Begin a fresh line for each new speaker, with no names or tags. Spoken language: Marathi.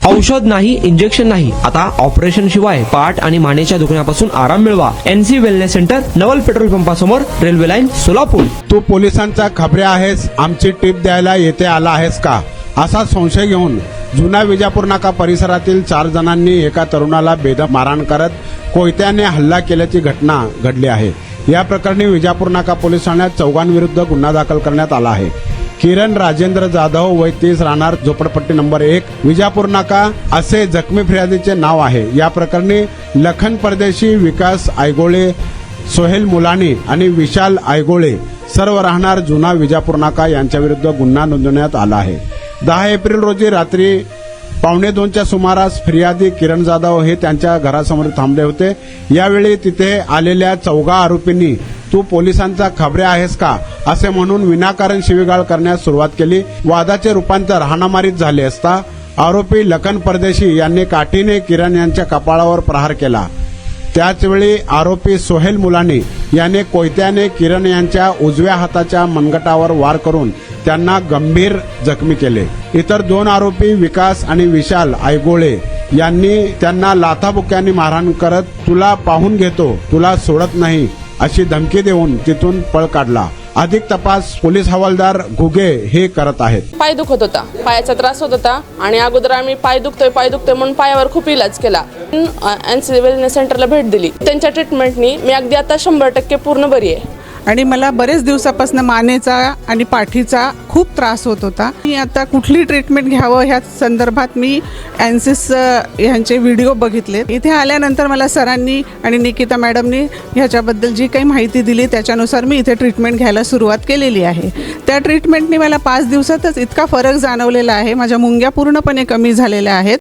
औषध नाही, इंजेक्शन नाही, आता ऑपरेशन शिवाय पाठ आणि मानेच्या दुखण्यापासून आराम मिळवा. NC वेलनेस सेंटर, नवल पेट्रोल पंपासमोर, रेल्वे लाईन, सोलापूर.
तू पोलिसांचा खबरे आहेस, आमची टीप द्यायला येथे आला आहेस का, असा संशय घेऊन जुना विजापूर नाका परिसरातील 4 जणांनी एका तरुणाला बेदम मारहाण करत कोयत्याने हल्ला केल्याची घटना घडली आहे. या प्रकरणी विजापूर नाका पोलीस ठाण्यात 4 विरुद्ध गुन्हा दाखल करण्यात आला आहे. किरण राजेंद्र जाधव वय 30 राहणार झोपडपट्टी नंबर 1 विजापूर नाका असे जखमी फिर्यादीचे नाव आहे. या प्रकरणी लखन परदेशी, विकास आयगोळे, सोहेल मुलानी आणि विशाल आयगोळे सर्व राहणार जुना विजापूर नाका यांच्या विरुद्ध गुन्हा नोंदवण्यात आला आहे. 10 एप्रिल रोजी रात्री 1:15च्या सुमारास फिर्यादी किरण जाधव हे त्यांच्या घरासमोर थांबले होते. यावेळी तिथे आलेल्या 4 आरोपींनी तू पोलिसांचा खबरे आहेस का असे म्हणून विनाकारण शिवीगाळ करण्यास सुरुवात केली. वादाचे रूपांतर हाणामारीत झाले असता आरोपी लखन परदेशी यांनी काठीने किरण यांच्या कपाळावर प्रहार केला. त्याचवेळी आरोपी सोहेल मुलानी याने कोयत्याने किरण यांच्या उजव्या हाताच्या मनगटावर वार करून त्यांना गंभीर जखमी केले. इतर 2 आरोपी विकास आणि विशाल आयगोळे यांनी त्यांना लाथाबुक्यांनी मारहाण करत तुला पाहून घेतो, तुला सोडत नाही अशी धमकी देऊन तिथून पळ काढला. अधिक तपास पोलीस हवालदार घुगे हे करत आहेत.
पाय दुखत होता, पायाचा त्रास होत होता आणि अगोदर आम्ही पाय दुखतोय म्हणून पायावर खूप इलाज केला. NC वेलनेस सेंटरला भेट दिली. त्यांच्या ट्रीटमेंटनी मी अगदी आता 100% पूर्ण बरी आहे.
आणि मला बरेच दिवसापासून मानेचा आणि पाठीचा खूप त्रास होत होता. मी आता कुठली ट्रीटमेंट घ्यावं ह्या संदर्भात मी एनसिस ह्यांचे व्हिडिओ बघितले. इथे आल्यानंतर मला सरांनी आणि निकिता मॅडमनी ह्याच्याबद्दल जी काही माहिती दिली त्याच्यानुसार मी इथे ट्रीटमेंट घ्यायला सुरुवात केलेली आहे. त्या ट्रीटमेंटने मला 5 दिवसातच इतका फरक जाणवलेला आहे. माझ्या मुंग्या पूर्णपणे कमी झालेल्या आहेत.